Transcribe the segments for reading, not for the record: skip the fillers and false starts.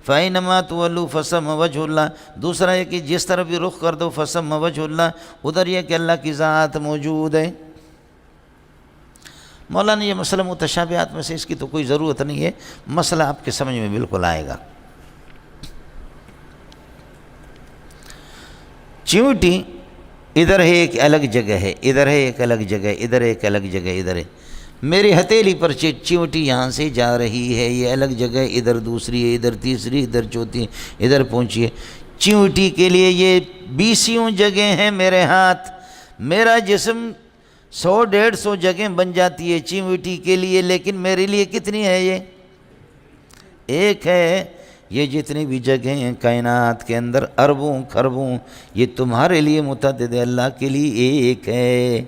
فَإِنَّمَا تُوَلُّوا فَثَمَّ وَجْهُ اللَّهِ، دوسرا ہے کہ جس طرف بھی رخ کر دو فَثَمَّ وَجْهُ اللَّهِ، ادھر یہ کہ اللہ کی ذات موجود ہے۔ مولانا یہ مسئلہ متشابہات میں سے اس کی تو کوئی ضرورت نہیں ہے، مسئلہ آپ کے سمجھ میں بالکل آئے گا۔ چیونٹی ادھر ہے ایک الگ جگہ ہے، ادھر ہے ایک الگ جگہ، ادھر ایک الگ جگہ، ادھر ہے۔ میری ہتھیلی پر چیونٹی یہاں سے جا رہی ہے، یہ الگ جگہ، ادھر دوسری ہے، ادھر تیسری، ادھر چوتھی، ادھر پہنچی ہے۔ چیونٹی کے لیے یہ 20 جگہ ہیں میرے ہاتھ، میرا جسم 100-150 جگہ بن جاتی ہے چیونٹی کے لیے، لیکن میرے لیے کتنی ہے؟ یہ ایک ہے۔ یہ جتنی بھی جگہیں ہیں کائنات کے اندر اربوں خربوں، یہ تمہارے لیے متعدد ہے، اللہ کے لیے ایک ہے۔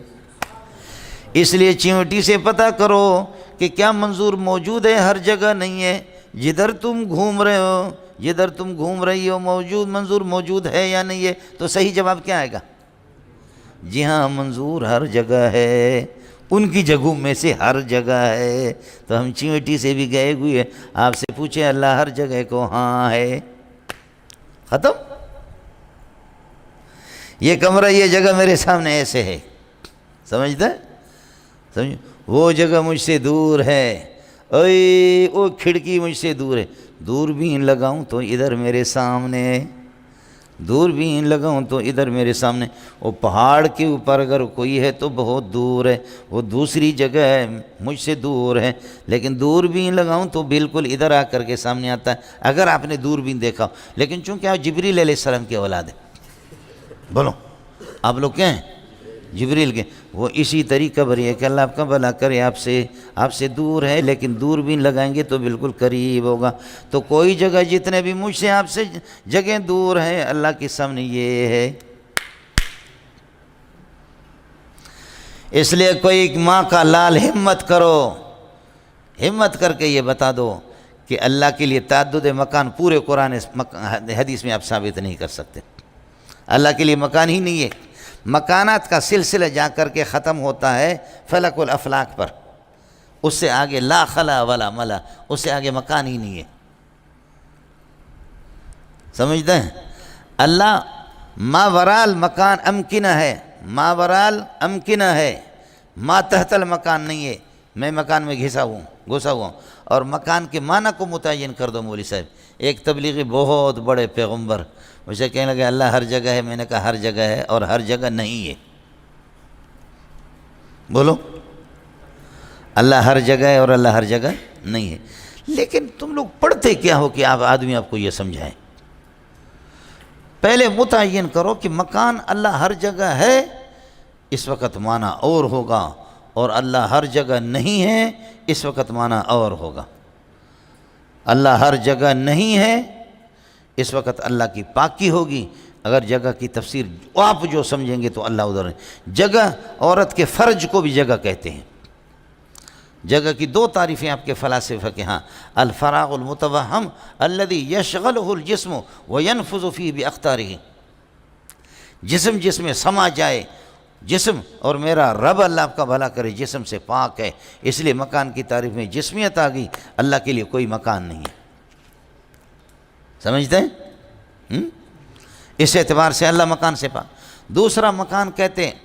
اس لیے چیونٹی سے پتہ کرو کہ کیا منظور موجود ہے، ہر جگہ نہیں ہے۔ جدھر تم گھوم رہے ہو، جدھر تم گھوم رہی ہو منظور موجود ہے یا نہیں ہے؟ تو صحیح جواب کیا آئے گا؟ جی ہاں، منظور ہر جگہ ہے، ان کی جگہوں میں سے ہر جگہ ہے۔ تو ہم چیونٹی سے بھی گئے ہوئے، آپ سے پوچھیں اللہ ہر جگہ کو ہاں ہے، ختم۔ یہ کمرہ، یہ جگہ میرے سامنے ایسے ہے، سمجھتا ہے؟ سمجھ، وہ جگہ مجھ سے دور ہے، اوے وہ کھڑکی مجھ سے دور ہے، دوربین لگاؤں تو ادھر میرے سامنے، دوربین لگاؤں تو ادھر میرے سامنے۔ وہ پہاڑ کے اوپر اگر کوئی ہے تو بہت دور ہے، وہ دوسری جگہ ہے، مجھ سے دور ہے، لیکن دوربین لگاؤں تو بالکل ادھر آ کر کے سامنے آتا ہے اگر آپ نے دوربین دیکھا ہو۔ لیکن چونکہ آپ جبریل علیہ السلام کی اولاد ہیں، بولو آپ لوگ کیا ہیں؟ جبریل کے۔ وہ اسی طریقہ پر یہ کہ اللہ آپ کا بھلا کرے، آپ سے دور ہے لیکن دوربین لگائیں گے تو بالکل قریب ہوگا۔ تو کوئی جگہ جتنے بھی مجھ سے آپ سے جگہ دور ہیں، اللہ کے سامنے یہ ہے۔ اس لیے کوئی ماں کا لال ہمت کرو، ہمت کر کے یہ بتا دو کہ اللہ کے لیے تعدد مکان پورے قرآن حدیث میں آپ ثابت نہیں کر سکتے۔ اللہ کے لیے مکان ہی نہیں ہے، مکانات کا سلسلہ جا کر کے ختم ہوتا ہے فلک الافلاک پر، اس سے آگے لا خلا ولا ملا، اس سے آگے مکان ہی نہیں ہے، سمجھتے ہیں؟ اللہ ما ورال مکان امکنہ ہے، ما ورال امکنہ ہے، ما تحت المکان نہیں ہے۔ میں مکان میں گھسا ہوا ہوں۔ اور مکان کے معنی کو متعین کر دو مولوی صاحب۔ ایک تبلیغی بہت بڑے پیغمبر مجھے کہنے لگے اللہ ہر جگہ ہے، میں نے کہا ہر جگہ ہے اور ہر جگہ نہیں ہے۔ بولو، اللہ ہر جگہ ہے اور اللہ ہر جگہ نہیں ہے۔ لیکن تم لوگ پڑھتے کیا ہو کہ آپ آدمی آپ کو یہ سمجھائیں؟ پہلے متعین کرو کہ مکان اللہ ہر جگہ ہے، اس وقت معنی اور ہوگا، اور اللہ ہر جگہ نہیں ہے، اس وقت معنی اور ہوگا۔ اللہ ہر جگہ نہیں ہے، اس وقت اللہ کی پاکی ہوگی۔ اگر جگہ کی تفسیر آپ جو سمجھیں گے تو اللہ ادھر ہے۔ جگہ، عورت کے فرج کو بھی جگہ کہتے ہیں۔ جگہ کی 2 تعریفیں آپ کے فلاسفہ کے ہاں، الفراغ المتوہم الذي يشغله الجسم وينفذ فيه باختاره، جسم جس میں سما جائے، جسم، اور میرا رب اللہ آپ کا بھلا کرے جسم سے پاک ہے، اس لیے مکان کی تعریف میں جسمیت آ گئی۔ اللہ کے لیے کوئی مکان نہیں ہے، سمجھتے ہیں؟ اس اعتبار سے اللہ مکان سے پاک۔ دوسرا مکان کہتے ہیں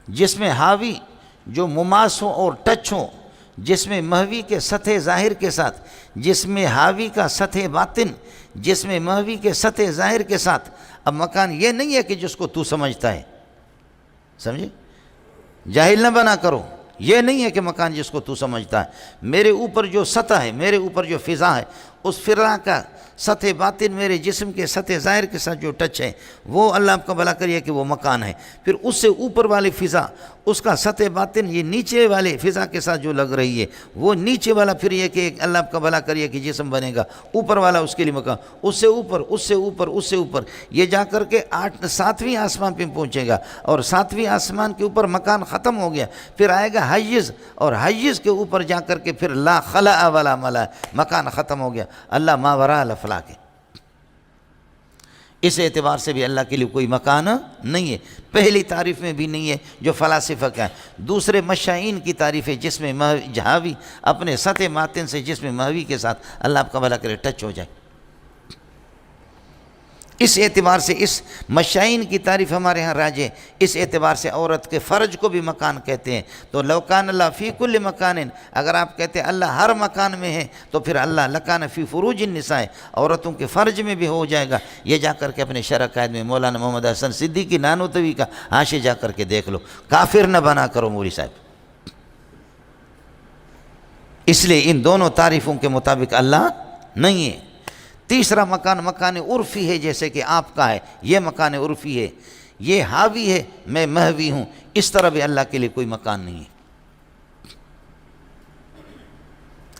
جس میں حاوی جو مماس ہو اور ٹچ ہو، جس میں محوی کے سطح ظاہر کے ساتھ، جس میں حاوی کا سطح باطن، جس میں محوی کے سطح ظاہر کے ساتھ۔ اب مکان یہ نہیں ہے کہ جس کو تو سمجھتا ہے، سمجھے؟ جاہل نہ بنا کرو، یہ نہیں ہے کہ مکان جس کو تو سمجھتا ہے۔ میرے اوپر جو سطح ہے، میرے اوپر جو فضا ہے، اس فضا کا سطح باطن میرے جسم کے سطح ظاہر کے ساتھ جو ٹچ ہے، وہ اللہ آپ کا بھلا کریے کہ وہ مکان ہے۔ پھر اس سے اوپر والی فضا، اس کا سطح باطن یہ نیچے والے فضا کے ساتھ جو لگ رہی ہے، وہ نیچے والا پھر یہ کہ اللہ آپ کا بھلا کریے کہ جسم بنے گا، اوپر والا اس کے لیے مکان، اس سے اوپر، اس سے اوپر، اس سے اوپر، یہ جا کر کے 7ویں آسمان پہ پہنچے گا، اور 7ویں آسمان کے اوپر مکان ختم ہو گیا۔ پھر آئے گا حیز، اور حیز کے اوپر جا کر کے پھر لا خلا ولا ملا، مکان ختم ہو گیا۔ اللہ ما وراء الافلاک ہے۔ اس اعتبار سے بھی اللہ کے لیے کوئی مکان نہیں ہے۔ پہلی تعریف میں بھی نہیں ہے جو فلاسفہ کا ہے۔ دوسرے مشائین کی تعریف ہے جس میں جہاوی اپنے سطح باطن سے جس میں محوی کے ساتھ اللہ آپ کا بھلا کرے ٹچ ہو جائے۔ اس اعتبار سے اس مشائین کی تعریف ہمارے ہاں راج ہے، اس اعتبار سے عورت کے فرج کو بھی مکان کہتے ہیں۔ تو لو کان اللہ فی کل مکان، اگر آپ کہتے ہیں اللہ ہر مکان میں ہے تو پھر اللہ لکان فی فروج النساء، عورتوں کے فرج میں بھی ہو جائے گا۔ یہ جا کر کے اپنے شرح قائد میں مولانا محمد حسن صدیقی نانوتوی کا حاشیہ جا کر کے دیکھ لو، کافر نہ بنا کرو مولوی صاحب۔ اس لیے ان دونوں تعریفوں کے مطابق اللہ نہیں ہے۔ تیسرا مکان مکان عرفی ہے، جیسے کہ آپ کا ہے، یہ مکان عرفی ہے، یہ حاوی ہے، میں محوی ہوں، اس طرح بھی اللہ کے لیے کوئی مکان نہیں ہے۔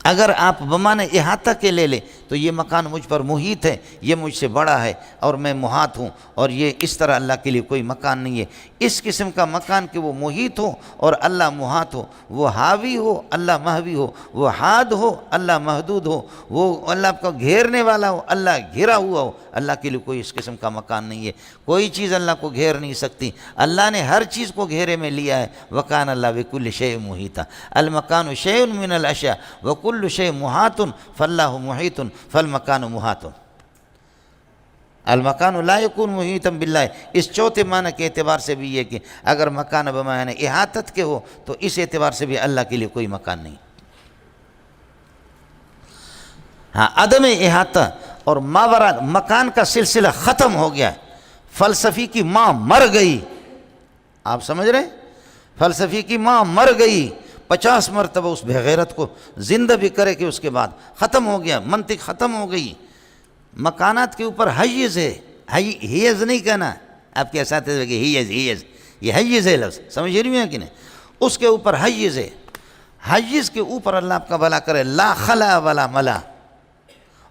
اگر آپ بمانے احاطہ کے لے لیں تو یہ مکان مجھ پر محیط ہے، یہ مجھ سے بڑا ہے اور میں محاط ہوں، اور یہ اس طرح اللہ کے لیے کوئی مکان نہیں ہے۔ اس قسم کا مکان کہ وہ محیط ہو اور اللہ محاط ہو، وہ حاوی ہو اللہ محوی ہو، وہ حاد ہو اللہ محدود ہو، وہ اللہ کو گھیرنے والا ہو اللہ گھرا ہوا ہو، اللہ کے لیے کوئی اس قسم کا مکان نہیں ہے۔ کوئی چیز اللہ کو گھیر نہیں سکتی، اللہ نے ہر چیز کو گھیرے میں لیا ہے۔ وکان اللہ بکل شیء محیطا، المکان شیء من الاشیاء وکل شیء محاط فاللہ محیط فالمکان محاط۔ المکان لا یکون محیطا باللہ، اس چوتھے معنی کے اعتبار سے بھی یہ کہ اگر مکان بمعنی احاطت کے ہو تو اس اعتبار سے بھی اللہ کے لیے کوئی مکان نہیں۔ ہاں، عدم احاطہ اور ماورا مکان کا سلسلہ ختم ہو گیا ہے۔ فلسفی کی ماں مر گئی، آپ سمجھ رہے ہیں؟ فلسفی کی ماں مر گئی، 50 مرتبہ اس بغیرت کو زندہ بھی کرے کہ اس کے بعد ختم ہو گیا، منطق ختم ہو گئی۔ مکانات کے اوپر حیز ہے، حیز نہیں کہنا، آپ کے اساتذہ کہ حیز یہ حیز ہے لفظ، سمجھ رہی ہیں کہ نہیں؟ اس کے اوپر حیز ہے، حیز کے اوپر اللہ آپ کا بھلا کرے۔ لا خلا ولا ملا،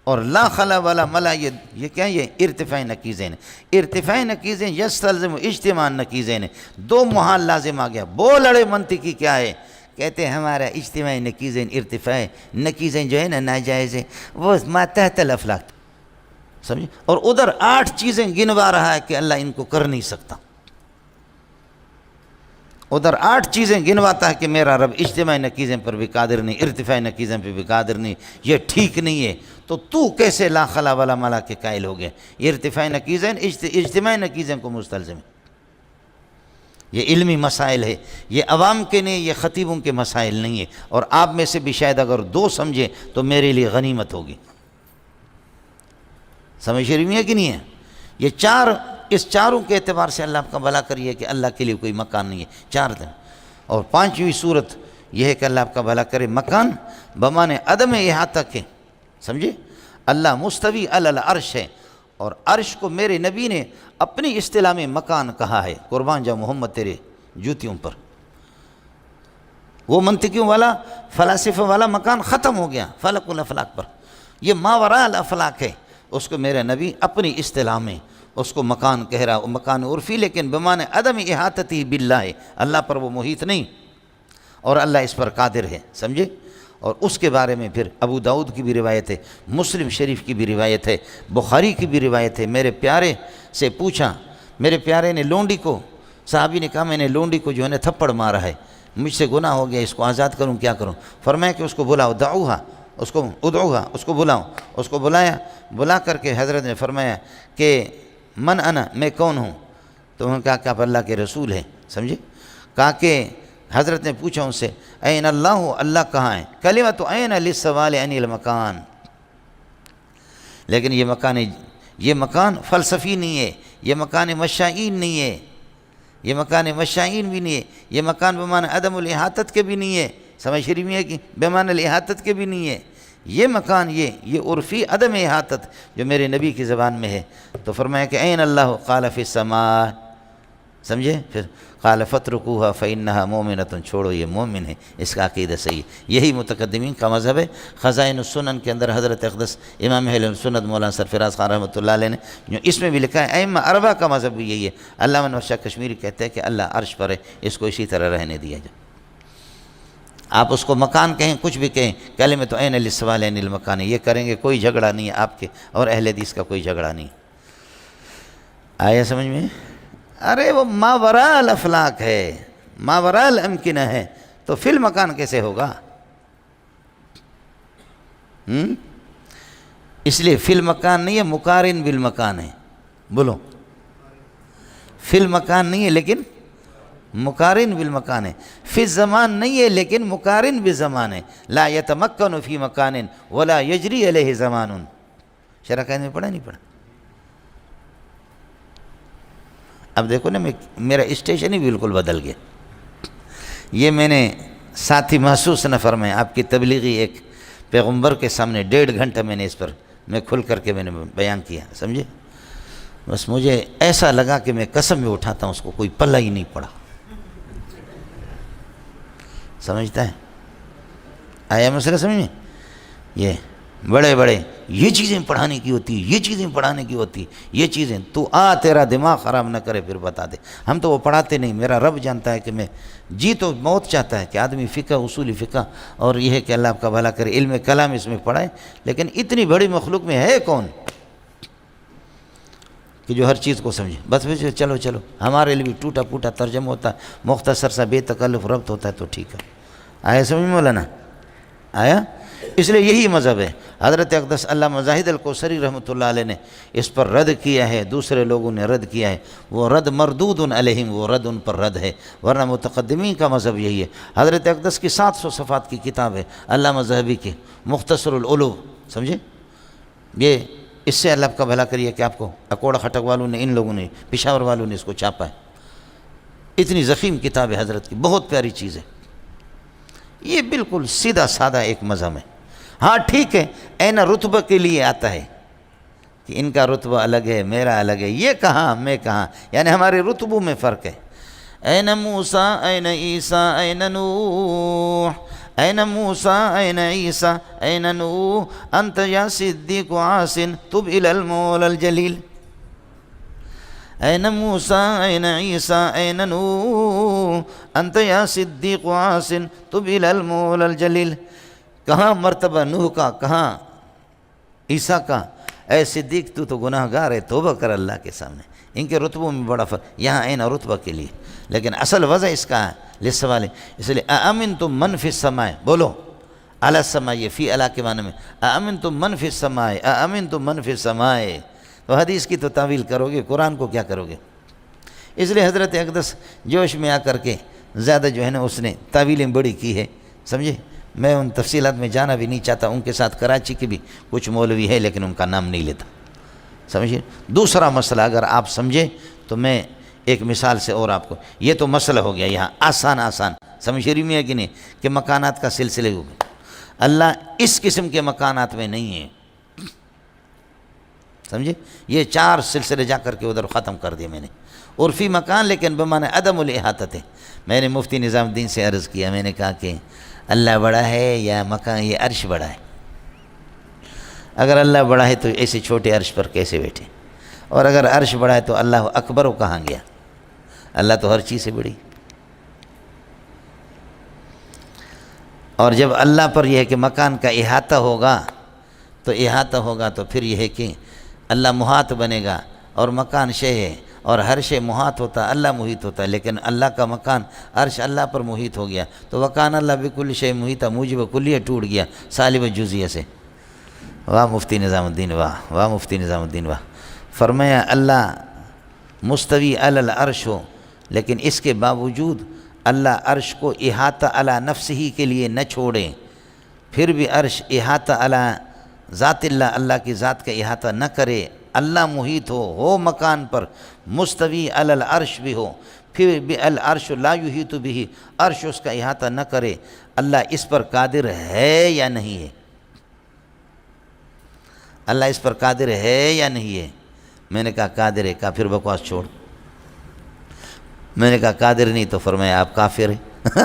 اور لا خلا ولا ملا یہ کیا ہے؟ یہ ارتفاع نقیزین، ارتفاع نقیزین یستلزم اجتماع نقیزین، دو محال لازم آ گیا۔ بو لڑے منطقی کیا ہے؟ کہتے ہیں ہمارا اجتماعی نقیزین ارتفاع نقیزین جو ہے نا ناجائز ہے، وہ ما تحت الافلاک، سمجھے؟ اور ادھر 8 چیزیں گنوا رہا ہے کہ اللہ ان کو کر نہیں سکتا، ادھر 8 چیزیں گنواتا ہے کہ میرا رب اجتماعی نقیزیں پر بھی قادر نہیں، ارتفاعی نقیزیں پر بھی قادر نہیں، یہ ٹھیک نہیں ہے۔ تو کیسے لا خلا ولا ملا کے قائل ہو گئے؟ یہ ارتفاعی نقیزیں اجتماعی نقیزیں کو مستلزم ہے۔ یہ علمی مسائل ہے، یہ عوام کے نہیں، یہ خطیبوں کے مسائل نہیں ہے، اور آپ میں سے بھی شاید اگر 2 سمجھیں تو میرے لیے غنیمت ہوگی۔ سمجھ رہی ہے کہ نہیں ہے؟ یہ 4 اس چاروں کے اعتبار سے اللہ آپ کا بھلا کریے کہ اللہ کے لیے کوئی مکان نہیں ہے، 4 دن۔ اور 5ویں صورت یہ ہے کہ اللہ آپ کا بھلا کرے مکان بمانے عدم احاطہ کے، سمجھے؟ اللہ مستوی علی العرش ہے، اور عرش کو میرے نبی نے اپنی اصطلاح میں مکان کہا ہے۔ قربان جاؤ محمد تیرے جوتیوں پر، وہ منطقیوں والا فلاسفہ والا مکان ختم ہو گیا فلک الافلاک پر، یہ ماوراء الافلاک ہے، اس کو میرے نبی اپنی اصطلاح میں اس کو مکان کہہ رہا، مکان عرفی لیکن بمعنی عدم احاطتی باللہ ہے، اللہ پر وہ محیط نہیں اور اللہ اس پر قادر ہے، سمجھے؟ اور اس کے بارے میں پھر ابو داؤد کی بھی روایت ہے، مسلم شریف کی بھی روایت ہے، بخاری کی بھی روایت ہے۔ میرے پیارے سے پوچھا، میرے پیارے نے لونڈی کو، صحابی نے کہا میں نے لونڈی کو جو ہے نا تھپڑ مارا ہے، مجھ سے گناہ ہو گیا، اس کو آزاد کروں کیا کروں؟ فرمایا کہ اس کو بلاؤ، دعوہا، اس کو ادعوہا، اس کو بلاؤ۔ اس کو بلایا، بلا کر کے حضرت نے فرمایا کہ من انا، میں کون ہوں؟ تو انہوں نے کہا کہ آپ اللہ کے رسول ہیں، سمجھے؟ کہا کہ حضرت نے پوچھا ان سے این اللہ، اللہ کہاں ہے؟ کلمۃ این للسوال عن المکان، لیکن یہ مکان فلسفی نہیں ہے، یہ مکان مشائین نہیں ہے، یہ مکان مشائین بھی نہیں ہے، یہ مکان بمعنی عدم الاحاطت کے بھی نہیں ہے، سمجھ رہی ہے کہ بمعنی الاحاطت کے بھی نہیں ہے، یہ مکان یہ عرفی عدم احاطت جو میرے نبی کی زبان میں ہے۔ تو فرمایا کہ این اللہ، قال فی السماء، سمجھے؟ پھر قال فترکوہا فإنہا مومنۃ، چھوڑو یہ مومن ہے، اس کا عقیدہ صحیح ہے۔ یہی متقدمین کا مذہب ہے۔ خزائن السنن کے اندر حضرت اقدس امام اہل سنت مولانا سرفراز خان رحمۃ اللہ علیہ نے جو اس میں بھی لکھا ہے، ائمہ اربعہ کا مذہب بھی یہی ہے۔ علامہ نواز شاہ کشمیری کہتے ہیں کہ اللہ عرش پر ہے، اس کو اسی طرح رہنے دیا جائے۔ آپ اس کو مکان کہیں، کچھ بھی کہیں، کلمۃ این للسوال عن المکان، یہ کریں گے کوئی جھگڑا نہیں ہے آپ کے اور اہل حدیث کا کوئی جھگڑا نہیں۔ آیا سمجھ میں؟ ارے وہ ماوراء الافلاک ہے، ماوراء الامکنہ ہے، تو فی المکان کیسے ہوگا؟ اس لیے فی المکان نہیں ہے، مقارن بالمکان ہے، بولو، فی المکان نہیں ہے لیکن مقارن بالمکان ہے، فی الزمان نہیں ہے لیکن مقارن بالزمان ہے، لا یتمکن فی مکان ولا یجری علیہ زمان. شرح قید میں پڑھا نہیں پڑھا؟ اب دیکھو نا، میرا اسٹیشن ہی بالکل بدل گیا. یہ میں نے ساتھی محسوس نہ فرمائے، آپ کی تبلیغی ایک پیغمبر کے سامنے 1.5 گھنٹہ میں نے اس پر میں کھل کر کے میں نے بیان کیا، سمجھے؟ بس مجھے ایسا لگا کہ میں قسم میں اٹھاتا ہوں اس کو کوئی پلہ ہی نہیں پڑا. سمجھتا ہے؟ آیا مسئلہ سمجھ میں؟ یہ بڑے بڑے یہ چیزیں پڑھانے کی ہوتی، یہ چیزیں پڑھانے کی ہوتی، یہ چیزیں تو تیرا دماغ خراب نہ کرے پھر بتا دے. ہم تو وہ پڑھاتے نہیں. میرا رب جانتا ہے کہ میں جی تو موت چاہتا ہے کہ آدمی فقہ، اصولی فقہ اور یہ ہے کہ اللہ آپ کا بھلا کرے، علم کلام اس میں پڑھائے، لیکن اتنی بڑی مخلوق میں ہے کون کہ جو ہر چیز کو سمجھے؟ بس چلو چلو ہمارے لیے بھی ٹوٹا پوٹا ترجمہ ہوتا ہے، مختصر سا بے تکلف ربط ہوتا ہے تو ٹھیک ہے. آیا سمجھ مولانا؟ آیا؟ اس لیے یہی مذہب ہے. حضرت اقدس علامہ زاہد الکوثری رحمۃ اللہ علیہ نے اس پر رد کیا ہے، دوسرے لوگوں نے رد کیا ہے، وہ رد مردود علیہم، وہ رد ان پر رد ہے، ورنہ متقدمین کا مذہب یہی ہے. حضرت اقدس کی 700 صفحات کی کتاب ہے علامہ ذہبی کی مختصر العلوم، سمجھے؟ یہ اس سے اللہ کا بھلا کریے کہ آپ کو اکوڑا خٹک والوں نے، ان لوگوں نے، پشاور والوں نے اس کو چھاپا ہے. اتنی ضخیم کتاب ہے حضرت کی، بہت پیاری چیز ہے. یہ بالکل سیدھا سادہ ایک مذہب ہے. ہاں ٹھیک ہے، این رتبہ کے لیے آتا ہے کہ ان کا رتبہ الگ ہے، میرا الگ ہے، یہ کہاں میں کہاں، یعنی ہمارے رتبوں میں فرق ہے. این موسیٰ این عیسیٰ این نوح، این موسیٰ این عیسیٰ این نوح انت یا صدیق عاصن تب الی المولا الجلیل. این موسیٰ این عیسیٰ این نوح انت یا صدیق عاصن تب الی المولا الجلیل. کہاں مرتبہ نوح کا، کہاں عیسیٰ کا. اے صدیق تو گناہ گار ہے، توبہ کر اللہ کے سامنے. ان کے رتبوں میں بڑا فرق، یہاں این رتبہ کے لیے، لیکن اصل وضع اس کا ہے لسوال. اس لیے اَأَمِنْتُم مَّن فِي السَّمَاءِ، بولو عَلَى السَّمَاءِ، یہ فی علی کے معنی میں اَأَمِنْتُم مَّن فِي السَّمَاءِ، اَأَمِنْتُم مَّن فِي السَّمَاءِ. تو حدیث کی تو تعویل کرو گے، قرآن کو کیا کرو گے؟ اس لیے حضرت اقدس جوش میں آ کر کے زیادہ جو ہے نا اس نے تعویلیں بڑی کی ہے، سمجھے؟ میں ان تفصیلات میں جانا بھی نہیں چاہتا. ان کے ساتھ کراچی کے بھی کچھ مولوی ہے لیکن ان کا نام نہیں لیتا، سمجھے؟ دوسرا مسئلہ اگر آپ سمجھے تو میں ایک مثال سے اور آپ کو، یہ تو مسئلہ ہو گیا یہاں آسان سمجھ رہی میں ہے کہ نہیں، کہ مکانات کا سلسلے ہو گیا. اللہ اس قسم کے مکانات میں نہیں ہے، سمجھے؟ یہ 4 سلسلے جا کر کے ادھر ختم کر دیے میں نے. عرفی مکان لیکن بمعنی عدم الاحاطہ. میں نے مفتی نظام الدین سے عرض کیا، میں نے کہا کہ اللہ بڑا ہے یا مکان یہ عرش بڑا ہے؟ اگر اللہ بڑا ہے تو ایسے چھوٹے عرش پر کیسے بیٹھے، اور اگر عرش بڑا ہے تو اللہ اکبر و کہاں گیا؟ اللہ تو ہر چیز سے بڑی. اور جب اللہ پر یہ ہے کہ مکان کا احاطہ ہوگا تو پھر یہ ہے کہ اللہ محاط بنے گا، اور مکان شے ہے اور ہر شے محاط ہوتا، اللہ محیط ہوتا ہے. لیکن اللہ کا مکان عرش اللہ پر محیط ہو گیا تو وکان اللہ بکل شے محیطہ، موجب کلیہ ٹوٹ گیا سالب جزیہ سے. واہ مفتی نظام الدین، واہ مفتی نظام الدین، واہ. فرمایا اللہ مستوی علی العرش ہو، لیکن اس کے باوجود اللہ عرش کو احاطہ علی نفسہ ہی کے لیے نہ چھوڑیں، پھر بھی عرش احاطہ علی ذات اللہ کی ذات کا احاطہ نہ کرے. اللہ محیط ہو مکان پر، مستوی علی العرش بھی ہو، پھر بھی العرش لا یحیط بہ، عرش اس کا احاطہ نہ کرے. اللہ اس پر قادر ہے یا نہیں ہے؟ اللہ اس پر قادر ہے یا نہیں ہے؟ میں نے کہا قادر ہے. کہا پھر بکواس چھوڑ. میں نے کہا قادر نہیں تو فرمایا آپ کافر ہیں.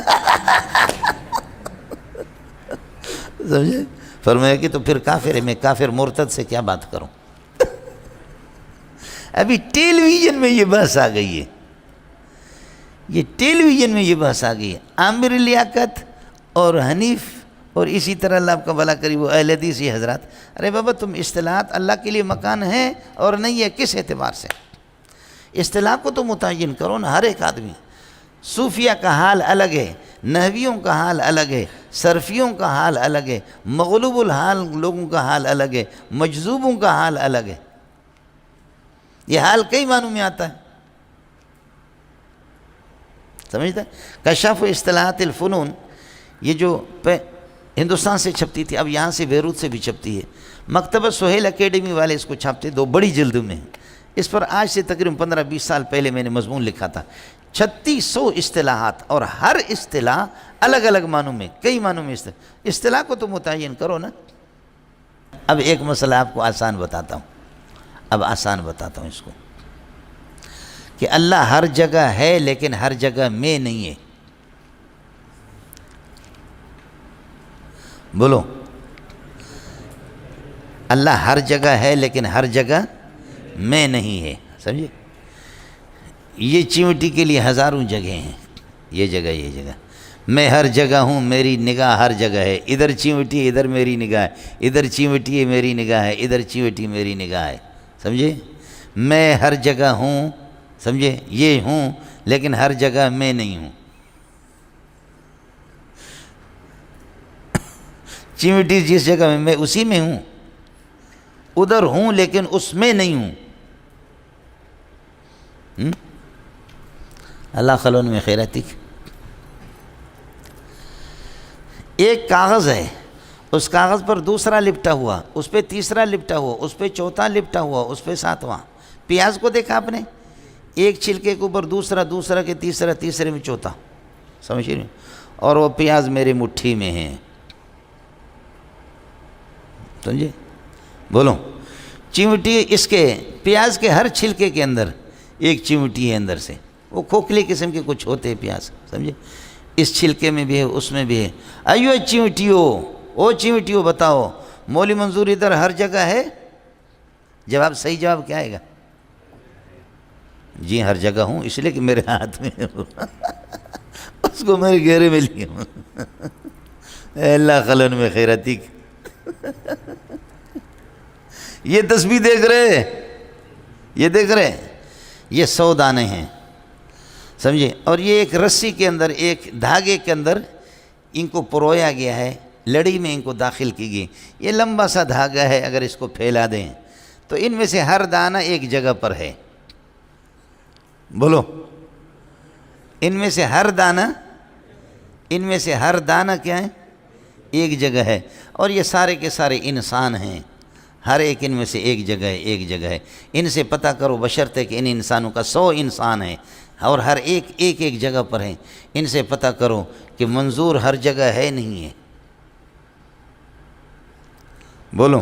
سمجھے؟ فرمایا کہ تو پھر کافر ہے. میں کافر مرتد سے کیا بات کروں؟ ابھی ٹیلی ویژن میں یہ بحث آ گئی ہے، یہ ٹیلی ویژن میں یہ بحث آ گئی ہے. عامر لیاقت اور حنیف اور اسی طرح اللہ آپ کا بھلا کری وہ اہل حدیث یہ حضرات، ارے بابا تم اصطلاحات اللہ کے لیے مکان ہے اور نہیں ہے کس اعتبار سے؟ اصطلاح کو تو متعین کرو نا. ہر ایک آدمی، صوفیہ کا حال الگ ہے، نحویوں کا حال الگ ہے، صرفیوں کا حال الگ ہے، مغلوب الحال لوگوں کا حال الگ ہے، مجذوبوں کا حال الگ ہے. یہ حال کئی معنوں میں آتا ہے، سمجھتا ہے؟ کشف اصطلاحات الفنون، یہ جو ہندوستان سے چھپتی تھی، اب یہاں سے بیروت سے بھی چھپتی ہے، مکتبہ سہیل اکیڈمی والے اس کو چھاپتے، 2 بڑی جلدوں میں ہیں۔ اس پر آج سے تقریباً 15-20 سال پہلے میں نے مضمون لکھا تھا، 3600 اصطلاحات، اور ہر اصطلاح الگ الگ معنوں میں، کئی معنوں میں اصطلاح کو تو متعین کرو نا۔ اب ایک مسئلہ آپ کو آسان بتاتا ہوں اس کو، کہ اللہ ہر جگہ ہے لیکن ہر جگہ میں نہیں ہے۔ بولو، اللہ ہر جگہ ہے لیکن ہر جگہ میں نہیں ہے، سمجھے؟ یہ چیونٹی کے لیے ہزاروں جگہیں ہیں، یہ جگہ میں ہر جگہ ہوں، میری نگاہ ہر جگہ ہے، ادھر چیونٹی ادھر میری نگاہ ہے، ادھر چیونٹی میری نگاہ ہے، ادھر چیونٹی میری نگاہ ہے، سمجھے؟ میں ہر جگہ ہوں، سمجھے؟ یہ ہوں لیکن ہر جگہ میں نہیں ہوں۔ چیونٹی جس جگہ میں اسی میں ہوں، ادھر ہوں لیکن اس میں نہیں ہوں۔ اللہ خلون میں خیراتی۔ ایک کاغذ ہے، اس کاغذ پر دوسرا لپٹا ہوا، اس پہ تیسرا لپٹا ہوا، اس پہ چوتھا لپٹا ہوا، اس پہ ساتواں۔ پیاز کو دیکھا آپ نے؟ ایک چھلکے کے اوپر دوسرا، دوسرا کے تیسرا، تیسرے میں چوتھا، سمجھ رہے؟ اور وہ پیاز میرے مٹھی میں ہیں، سمجھے؟ بولو، چیونٹی اس کے پیاز کے ہر چھلکے کے اندر ایک چیونٹی ہے اندر سے، وہ کھوکھلی قسم کے کچھ ہوتے ہیں پیاز، سمجھے؟ اس چھلکے میں بھی ہے، اس میں بھی ہے۔ ایو چیونٹیو، او چیونٹیو بتاؤ، مولی منظور ادھر ہر جگہ ہے؟ جواب، صحیح جواب کیا آئے گا؟ جی ہر جگہ ہوں، اس لیے کہ میرے ہاتھ میں اس کو میرے گھیرے میں لیا ہوں۔ اے اللہ خلن میں خیراتی، یہ تسبیح دیکھ رہے، یہ دیکھ رہے، یہ 100 دانے ہیں، سمجھے؟ اور یہ ایک رسی کے اندر، ایک دھاگے کے اندر ان کو پرویا گیا ہے، لڑی میں ان کو داخل کی گئی۔ یہ لمبا سا دھاگا ہے، اگر اس کو پھیلا دیں تو ان میں سے ہر دانہ ایک جگہ پر ہے۔ بولو، ان میں سے ہر دانہ کیا ہے؟ ایک جگہ ہے۔ اور یہ سارے کے سارے انسان ہیں، ہر ایک ان میں سے ایک جگہ ہے۔ ان سے پتہ کرو، بشرطے کہ ان انسانوں کا 100 انسان ہیں اور ہر ایک جگہ پر ہیں، ان سے پتہ کرو کہ منظور ہر جگہ ہے نہیں ہے۔ بولو،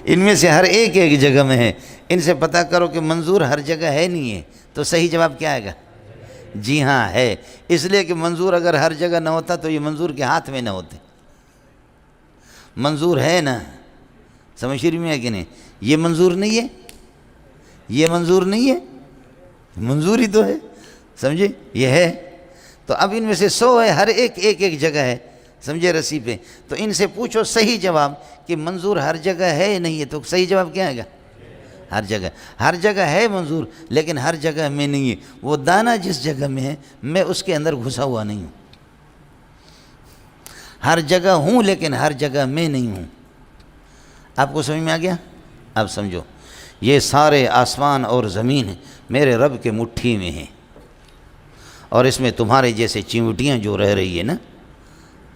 ان میں سے ہر ایک جگہ میں ہے، ان سے پتہ کرو کہ منظور ہر جگہ ہے نہیں ہے۔ تو صحیح جواب کیا آئے گا؟ جی ہاں ہے، اس لیے کہ منظور اگر ہر جگہ نہ ہوتا تو یہ منظور کے ہاتھ میں نہ ہوتے۔ منظور ہے نا، سمجھ رہی میں ہے کہ نہیں؟ یہ منظور نہیں ہے، یہ منظور نہیں ہے، منظور ہی تو ہے، سمجھے؟ یہ ہے۔ تو اب ان میں سے 100 ہے، ہر ایک جگہ ہے، سمجھے؟ رسی پہ۔ تو ان سے پوچھو صحیح جواب کہ منظور ہر جگہ ہے نہیں ہے، تو صحیح جواب کیا آئے گا؟ ہر جگہ ہے منظور، لیکن ہر جگہ میں نہیں ہے۔ وہ دانہ جس جگہ میں ہے، میں اس کے اندر گھسا ہوا نہیں ہوں۔ ہر جگہ ہوں لیکن ہر جگہ میں نہیں ہوں۔ آپ کو سمجھ میں آ گیا؟ اب سمجھو، یہ سارے آسمان اور زمین میرے رب کے مٹھی میں ہیں، اور اس میں تمہارے جیسے چیونٹیاں جو رہ رہی ہے نا،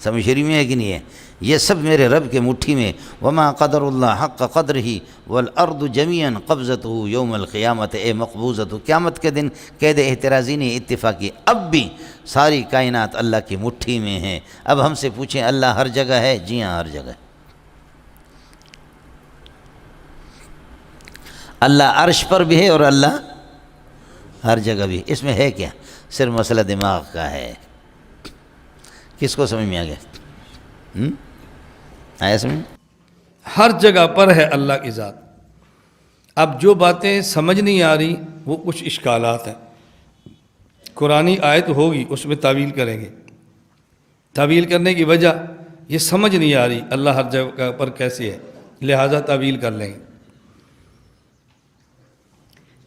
سمجھ رہی میں ہے کہ نہیں ہے؟ یہ سب میرے رب کے مٹھی میں۔ وما قدر اللہ حق قدرہ والارض جمیعا قبضتہ یوم القیامت اے مقبوضۃ، قیامت کے دن قید احترازی نے اتفاق کی، اب بھی ساری کائنات اللہ کی مٹھی میں ہیں۔ اب ہم سے پوچھیں اللہ ہر جگہ ہے؟ جی ہاں ہر جگہ ہے۔ اللہ عرش پر بھی ہے اور اللہ ہر جگہ بھی۔ اس میں ہے کیا؟ صرف مسئلہ دماغ کا ہے۔ کس کو سمجھ میں آ گیا؟ آیا سمجھ؟ ہر جگہ پر ہے اللہ کی ذات۔ اب جو باتیں سمجھ نہیں آ رہی وہ کچھ اشکالات ہیں، قرآنی آیت ہوگی اس میں تعویل کریں گے، تعویل کرنے کی وجہ یہ سمجھ نہیں آ رہی اللہ ہر جگہ پر کیسے ہے، لہٰذا تعویل کر لیں گے۔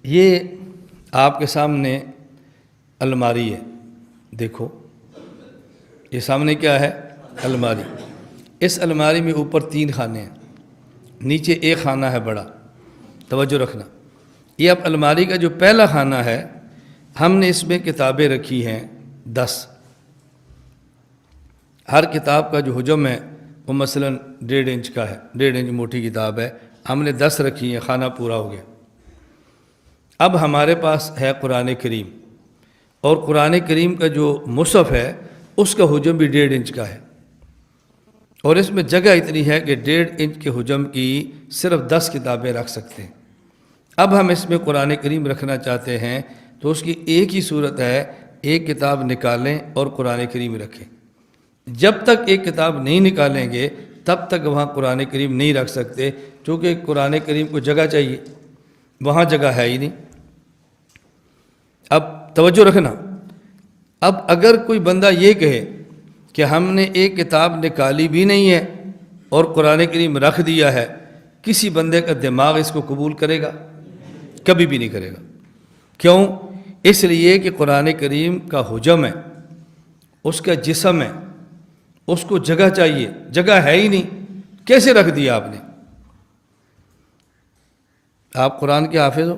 یہ آپ کے سامنے الماری ہے، دیکھو یہ سامنے کیا ہے؟ الماری۔ اس الماری میں اوپر 3 خانے ہیں، نیچے ایک خانہ ہے بڑا، توجہ رکھنا، یہ اب الماری کا جو پہلا خانہ ہے، ہم نے اس میں کتابیں رکھی ہیں 10۔ ہر کتاب کا جو حجم ہے وہ مثلاً 1.5 انچ کا ہے، 1.5 انچ موٹی کتاب ہے، ہم نے 10 رکھی ہیں، خانہ پورا ہو گیا۔ اب ہمارے پاس ہے قرآن کریم، اور قرآن کریم کا جو مصحف ہے اس کا حجم بھی 1.5 انچ کا ہے، اور اس میں جگہ اتنی ہے کہ 1.5 انچ کے حجم کی صرف 10 کتابیں رکھ سکتے ہیں۔ اب ہم اس میں قرآن کریم رکھنا چاہتے ہیں تو اس کی ایک ہی صورت ہے، ایک کتاب نکالیں اور قرآن کریم رکھیں۔ جب تک ایک کتاب نہیں نکالیں گے تب تک وہاں قرآن کریم نہیں رکھ سکتے، کیونکہ قرآن کریم کو جگہ چاہیے، وہاں جگہ ہے ہی نہیں۔ اب توجہ رکھنا، اب اگر کوئی بندہ یہ کہے کہ ہم نے ایک کتاب نکالی بھی نہیں ہے اور قرآن کریم رکھ دیا ہے، کسی بندے کا دماغ اس کو قبول کرے گا؟ کبھی بھی نہیں کرے گا۔ کیوں؟ اس لیے کہ قرآن کریم کا حجم ہے، اس کا جسم ہے، اس کو جگہ چاہیے، جگہ ہے ہی نہیں، کیسے رکھ دیا آپ نے؟ آپ قرآن کے حافظ ہو،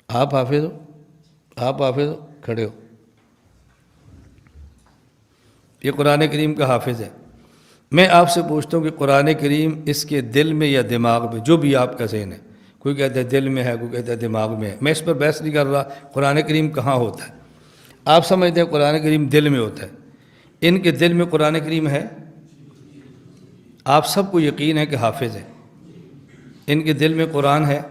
آپ حافظ ہو، آپ حافظ ہو، کھڑے ہو، یہ قرآن کریم کا حافظ ہے۔ میں آپ سے پوچھتا ہوں کہ قرآن کریم اس کے دل میں یا دماغ میں، جو بھی آپ کا ذہن ہے، کوئی کہتا ہے دل میں ہے، کوئی کہتا ہے دماغ میں ہے، میں اس پر بحث نہیں کر رہا، قرآن کریم کہاں ہوتا ہے؟ آپ سمجھتے ہیں قرآن کریم دل میں ہوتا ہے، ان کے دل میں قرآن کریم ہے؟ آپ سب کو یقین ہے کہ حافظ ہے، ان کے دل میں قرآن ہے؟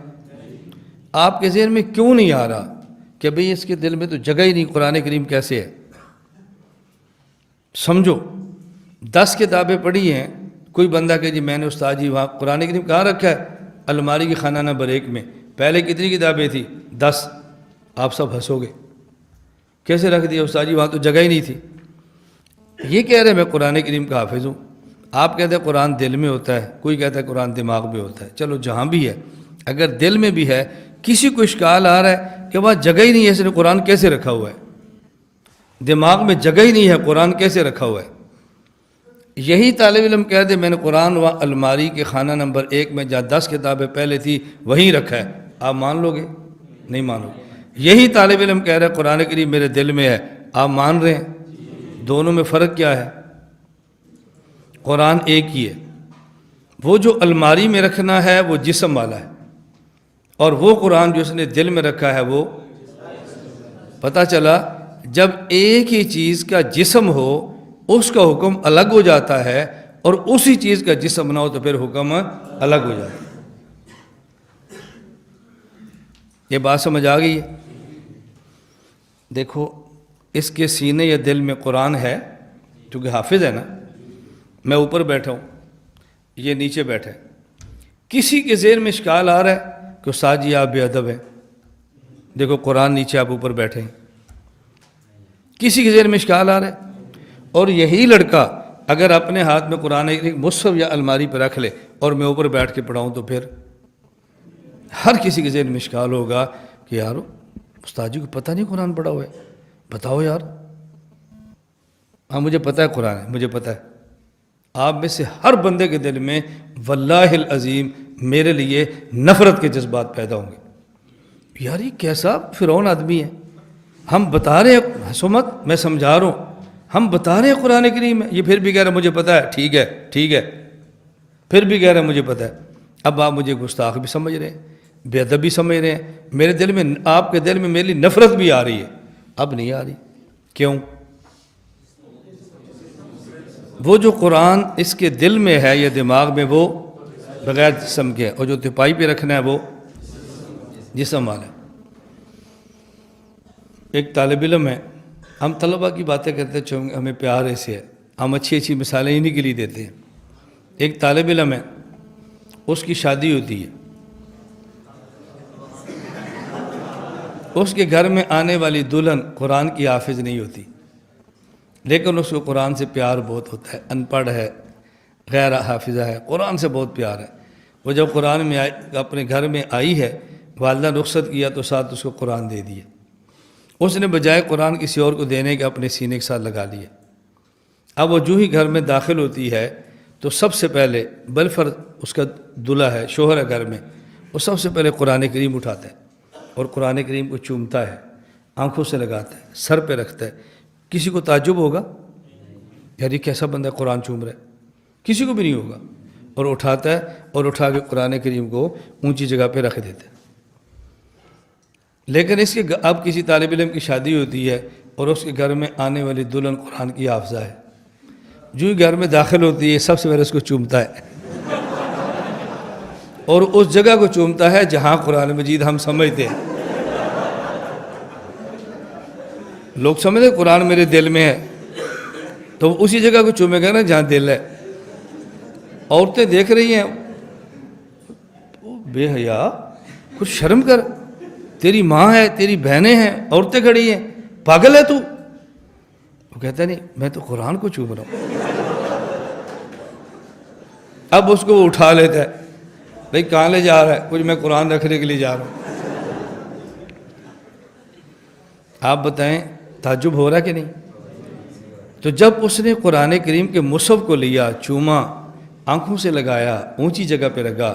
آپ کے ذہن میں کیوں نہیں آ رہا کہ بھئی اس کے دل میں تو جگہ ہی نہیں، قرآن کریم کیسے ہے؟ سمجھو، 10 کتابیں پڑھی ہیں، کوئی بندہ کہ جی میں نے استاد جی وہاں قرآن کریم کہاں رکھا ہے؟ الماری کی خانہ نمبر 1 میں۔ پہلے کتنی کتابیں تھیں؟ 10۔ آپ سب ہنسو گے، کیسے رکھ دیا استاد جی، وہاں تو جگہ ہی نہیں تھی۔ یہ کہہ رہے میں قرآن کریم کا حافظ ہوں، آپ کہتے ہیں قرآن دل میں ہوتا ہے، کوئی کہتا ہے قرآن دماغ میں ہوتا ہے۔ چلو جہاں بھی ہے، اگر دل میں بھی ہے، کسی کو اشکال آ رہا ہے کہ وہاں جگہ ہی نہیں ہے، اس نے قرآن کیسے رکھا ہوا ہے؟ دماغ میں جگہ ہی نہیں ہے، قرآن کیسے رکھا ہوا ہے؟ یہی طالب علم کہہ دے میں نے قرآن وہاں الماری کے خانہ نمبر 1 میں جہاں 10 کتابیں پہلے تھی وہیں رکھا ہے، آپ مان لو گے؟ نہیں مانو گے۔ یہی طالب علم کہہ رہا ہے قرآن کریم میرے دل میں ہے، آپ مان رہے ہیں؟ دونوں میں فرق کیا ہے؟ قرآن ایک ہی ہے، وہ جو الماری میں رکھنا ہے وہ جسم والا ہے، اور وہ قرآن جو اس نے دل میں رکھا ہے وہ، پتہ چلا جب ایک ہی چیز کا جسم ہو اس کا حکم الگ ہو جاتا ہے، اور اسی چیز کا جسم نہ ہو تو پھر حکم الگ ہو جاتا ہے۔ یہ بات سمجھ آ گئی ہے؟ دیکھو، اس کے سینے یا دل میں قرآن ہے، چونکہ حافظ ہے نا، میں اوپر بیٹھا ہوں، یہ نیچے بیٹھا ہے، کسی کے ذہن میں اشکال آ رہا ہے کہ استاد جی آپ بے ادب ہیں، دیکھو قرآن نیچے آپ اوپر بیٹھے ہیں، کسی کے ذہن میں اشکال آ رہا ہے؟ اور یہی لڑکا اگر اپنے ہاتھ میں قرآن مصحف یا الماری پہ رکھ لے اور میں اوپر بیٹھ کے پڑھاؤں تو پھر ہر کسی کے ذہن میں اشکال ہوگا کہ یار استاد جی کو پتہ نہیں قرآن پڑھا ہوا ہے، بتاؤ یار۔ ہاں مجھے پتہ ہے قرآن ہے، مجھے پتہ ہے، آپ میں سے ہر بندے کے دل میں واللہ العظیم میرے لیے نفرت کے جذبات پیدا ہوں گے، یار یہ کیسا فرعون آدمی ہے، ہم بتا رہے ہیں، ہنسو مت، میں سمجھا رہا ہوں، ہم بتا رہے ہیں قرآن کریم ہے، یہ پھر بھی کہہ رہے ہیں مجھے پتہ ہے، ٹھیک ہے ٹھیک ہے، پھر بھی کہہ رہے ہیں مجھے پتہ ہے۔ اب آپ مجھے گستاخ بھی سمجھ رہے ہیں، بے ادب بھی سمجھ رہے ہیں، میرے دل میں، آپ کے دل میں میری نفرت بھی آ رہی ہے، اب نہیں آ رہی۔ کیوں؟ وہ جو قرآن اس کے دل میں ہے یا دماغ میں وہ بغیر جسم کے ہے، اور جو تپائی پہ رکھنا ہے وہ جسم والا ہے۔ ایک طالب علم ہے، ہم طلباء کی باتیں کرتے چونکہ ہمیں پیار ایسے ہے، ہم اچھی اچھی مثالیں انہی کے لیے دیتے ہیں۔ ایک طالب علم ہے، اس کی شادی ہوتی ہے، اس کے گھر میں آنے والی دلہن قرآن کی حافظ نہیں ہوتی، لیکن اس کو قرآن سے پیار بہت ہوتا ہے، ان پڑھ ہے، غیر حافظہ ہے، قرآن سے بہت پیار ہے۔ وہ جب قرآن میں اپنے گھر میں آئی ہے، والدہ نے رخصت کیا تو ساتھ اس کو قرآن دے دیا، اس نے بجائے قرآن کسی اور کو دینے کے اپنے سینے کے ساتھ لگا لیا۔ اب وہ جو ہی گھر میں داخل ہوتی ہے تو سب سے پہلے بالفرض اس کا دلہا ہے، شوہر ہے گھر میں، وہ سب سے پہلے قرآن کریم اٹھاتا ہے اور قرآن کریم کو چومتا ہے، آنکھوں سے لگاتا ہے، سر پہ رکھتا ہے. کسی کو تعجب ہوگا یار یہ کیسا بندہ قرآن چوم رہا ہے؟ کسی کو بھی نہیں ہوگا. اور اٹھاتا ہے اور اٹھا کے قرآن کریم کو اونچی جگہ پہ رکھ دیتا ہے. لیکن اس کے اب کسی طالب علم کی شادی ہوتی ہے اور اس کے گھر میں آنے والی دلہن قرآن کی حافظہ ہے، جو ہی گھر میں داخل ہوتی ہے سب سے پہلے اس کو چومتا ہے، اور اس جگہ کو چومتا ہے جہاں قرآن مجید ہم سمجھتے ہیں. لوگ سمجھتے ہیں قرآن میرے دل میں ہے تو وہ اسی جگہ کو چومے گا نا جہاں دل ہے. عورتیں دیکھ رہی ہیں، بے حیا، کچھ شرم کر، تیری ماں ہے، تیری بہنیں ہیں، عورتیں کھڑی ہیں، پاگل ہے تو؟ وہ کہتا ہے نہیں میں تو قرآن کو چوم رہا ہوں. اب اس کو وہ اٹھا لیتا ہے، بھائی کہاں لے جا رہا ہے؟ کچھ میں قرآن رکھنے کے لیے جا رہا ہوں. آپ بتائیں تعجب ہو رہا ہے کہ نہیں؟ تو جب اس نے قرآن کریم کے مصحف کو لیا، چوما، آنکھوں سے لگایا، اونچی جگہ پہ رکھا،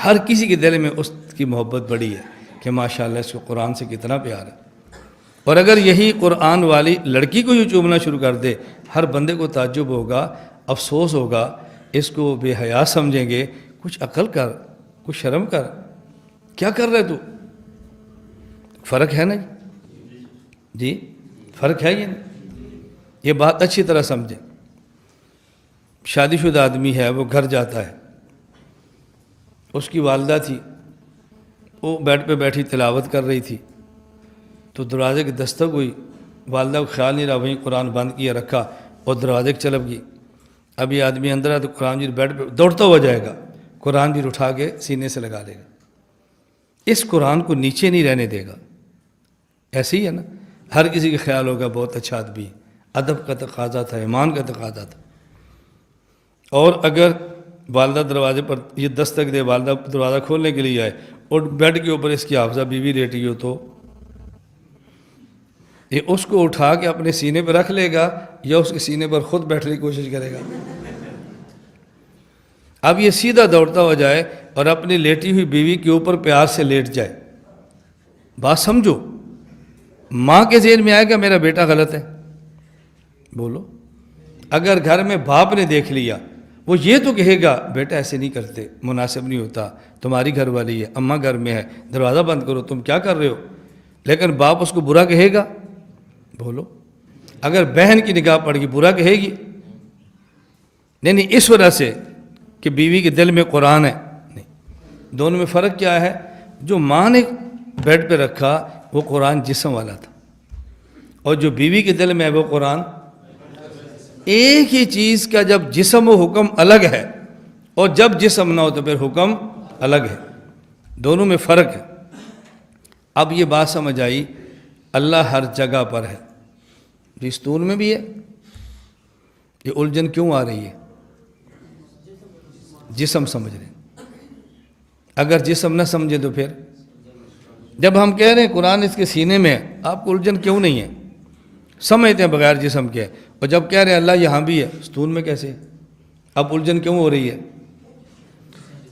ہر کسی کے دل میں اس کی محبت بڑی ہے کہ ماشاءاللہ اس کو قرآن سے کتنا پیار ہے. اور اگر یہی قرآن والی لڑکی کو یوں چومنا شروع کر دے، ہر بندے کو تعجب ہوگا، افسوس ہوگا، اس کو بے حیا سمجھیں گے. کچھ عقل کر، کچھ شرم کر، کیا کر رہے تو؟ فرق ہے نا جی، فرق ہے یہ نہیں؟ یہ بات اچھی طرح سمجھیں. شادی شدہ آدمی ہے، وہ گھر جاتا ہے، اس کی والدہ تھی، وہ بیڈ پہ بیٹھی تلاوت کر رہی تھی، تو دروازے کی دستک ہوئی. والدہ کو خیال نہیں رہا، وہیں قرآن بند کیا رکھا اور دروازے کی طرف گئی. اب یہ آدمی اندر ہے تو قرآن جی بیڈ پہ دوڑتا ہوا جائے گا، قرآن جی اٹھا کے سینے سے لگا لے گا. اس قرآن کو نیچے نہیں رہنے دے گا. ایسے ہی ہے نا، ہر کسی کا خیال ہوگا بہت اچھا آدمی ہے، ادب کا تقاضا تھا، ایمان کا تقاضا تھا. اور اگر والدہ دروازے پر یہ دستک دے، والدہ دروازہ کھولنے کے لیے آئے اور بیڈ کے اوپر اس کی حافظہ بیوی لیٹی ہو، تو یہ اس کو اٹھا کے اپنے سینے پہ رکھ لے گا یا اس کے سینے پر خود بیٹھنے کی کوشش کرے گا؟ اب یہ سیدھا دوڑتا ہو جائے اور اپنی لیٹی ہوئی بیوی کے اوپر پیار سے لیٹ جائے. بات سمجھو، ماں کے ذہن میں آئے گا میرا بیٹا غلط ہے؟ بولو. اگر گھر میں باپ نے دیکھ لیا، وہ یہ تو کہے گا بیٹا ایسے نہیں کرتے، مناسب نہیں ہوتا، تمہاری گھر والی ہے، اماں گھر میں ہے، دروازہ بند کرو، تم کیا کر رہے ہو؟ لیکن باپ اس کو برا کہے گا؟ بولو. اگر بہن کی نگاہ پڑ گئی، برا کہے گی؟ نہیں، اس وجہ سے کہ بیوی کے دل میں قرآن ہے. نہیں، دونوں میں فرق کیا ہے؟ جو ماں نے بیڈ پہ رکھا وہ قرآن جسم والا تھا، اور جو بیوی کے دل میں ہے وہ قرآن. ایک ہی چیز کا جب جسم و حکم الگ ہے اور جب جسم نہ ہو تو پھر حکم الگ ہے. دونوں میں فرق ہے. اب یہ بات سمجھ آئی، اللہ ہر جگہ پر ہے. رستون میں بھی ہے. یہ الجھن کیوں آ رہی ہے؟ جسم سمجھ رہے ہیں. اگر جسم نہ سمجھے تو پھر جب ہم کہہ رہے ہیں قرآن اس کے سینے میں ہے، آپ کو الجھن کیوں نہیں ہے؟ سمجھتے ہیں بغیر جسم کے، اور جب کہہ رہے ہیں اللہ یہاں بھی ہے، ستون میں کیسے؟ اب الجھن کیوں ہو رہی ہے؟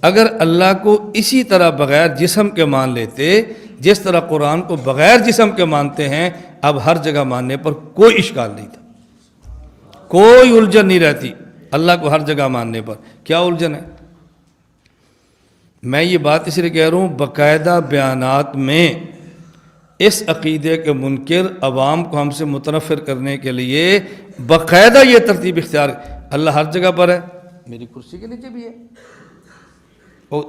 اگر اللہ کو اسی طرح بغیر جسم کے مان لیتے جس طرح قرآن کو بغیر جسم کے مانتے ہیں، اب ہر جگہ ماننے پر کوئی اشکال نہیں تھا، کوئی الجھن نہیں رہتی. اللہ کو ہر جگہ ماننے پر کیا الجھن ہے؟ میں یہ بات اس لیے کہہ رہا ہوں، باقاعدہ بیانات میں اس عقیدے کے منکر عوام کو ہم سے متنفر کرنے کے لیے باقاعدہ یہ ترتیب اختیار، اللہ ہر جگہ پر ہے، میری کرسی کے نیچے بھی ہے، اور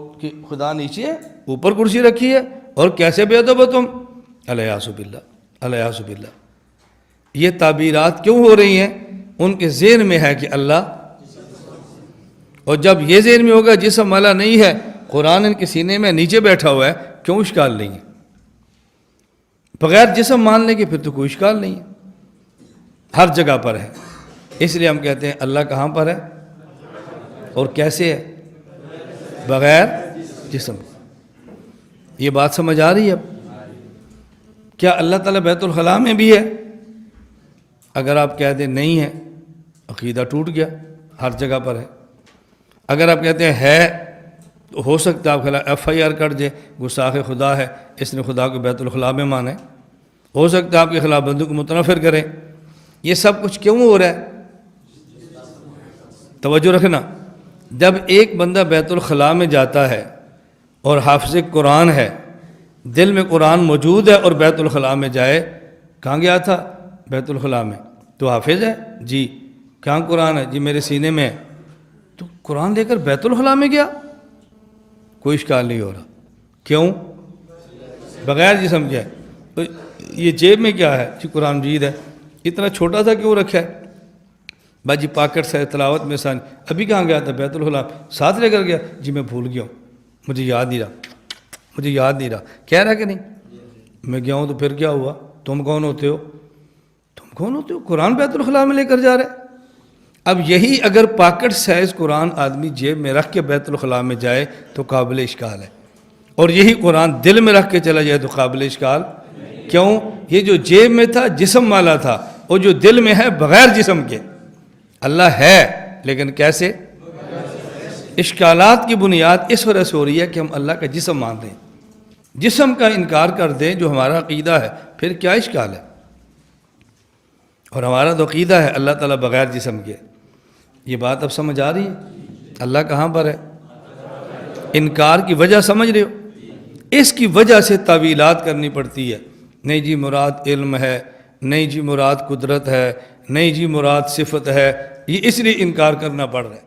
خدا نیچے ہے، اوپر کرسی رکھی ہے، اور کیسے بے ادب ہو تم؟ الیاذ باللہ، الیاذ باللہ. یہ تعبیرات کیوں ہو رہی ہیں؟ ان کے ذہن میں ہے کہ اللہ، اور جب یہ ذہن میں ہوگا جسم والا نہیں ہے، قرآن ان کے سینے میں نیچے بیٹھا ہوا ہے، کیوں اشکال نہیں ہے؟ بغیر جسم مان لیں گے پھر تو کوئی اشکال نہیں ہے، ہر جگہ پر ہے. اس لیے ہم کہتے ہیں اللہ کہاں پر ہے اور کیسے ہے؟ بغیر جسم. یہ بات سمجھ آ رہی ہے؟ اب کیا اللہ تعالیٰ بیت الخلاء میں بھی ہے؟ اگر آپ کہہ دیں نہیں ہے، عقیدہ ٹوٹ گیا، ہر جگہ پر ہے. اگر آپ کہتے ہیں ہے، تو ہو سکتا ہے آپ خلاف FIR کٹ جائے، گستاخ خدا ہے، اس نے خدا کو بیت الخلاء میں مانا ہے، ہو سکتا ہے آپ کے خلاف بندوں کو متنفر کریں۔ یہ سب کچھ کیوں ہو رہا ہے؟ توجہ رکھنا، جب ایک بندہ بیت الخلاء میں جاتا ہے اور حافظ قرآن ہے، دل میں قرآن موجود ہے اور بیت الخلاء میں جائے، کہاں گیا تھا؟ بیت الخلاء میں، تو حافظ ہے؟ جی۔ کہاں قرآن ہے؟ جی میرے سینے میں ہے۔ تو قرآن لے کر بیت الخلاء میں گیا، کوئی اشکال نہیں ہو رہا۔ کیوں؟ بغیر جسم کے ہے۔ تو یہ جیب میں کیا ہے؟ جی قرآن مجید ہے۔ اتنا چھوٹا سا کیوں رکھا ہے؟ باجی پاکٹ سے تلاوت میں سان، ابھی کہاں گیا تھا؟ بیت الخلاء، ساتھ لے کر گیا؟ جی میں بھول گیا ہوں، مجھے یاد نہیں رہا، کہہ رہا کہ نہیں؟ میں گیا ہوں تو پھر کیا ہوا؟ تم کون ہوتے ہو؟ قرآن بیت الخلاء میں لے کر جا رہے۔ اب یہی اگر پاکٹ سائز قرآن آدمی جیب میں رکھ کے بیت الخلاء میں جائے تو قابل اشکال ہے، اور یہی قرآن دل میں رکھ کے چلا جائے تو قابل اشکال کیوں؟ یہ جو جیب میں تھا جسم والا تھا، اور جو دل میں ہے بغیر جسم کے۔ اللہ ہے لیکن کیسے؟ اشکالات کی بنیاد اس وجہ سے ہو رہی ہے کہ ہم اللہ کا جسم مان رہے ہیں، جسم کا انکار کر دیں جو ہمارا عقیدہ ہے، پھر کیا اشکال ہے؟ اور ہمارا تو عقیدہ ہے اللہ تعالیٰ بغیر جسم کے۔ یہ بات اب سمجھ آ رہی ہے؟ اللہ کہاں پر ہے؟ انکار کی وجہ سمجھ رہے ہو؟ اس کی وجہ سے تعویلات کرنی پڑتی ہے۔ نہیں جی مراد علم ہے، نہیں جی مراد قدرت ہے، نہیں جی مراد صفت ہے، یہ اس لیے انکار کرنا پڑ رہا ہے۔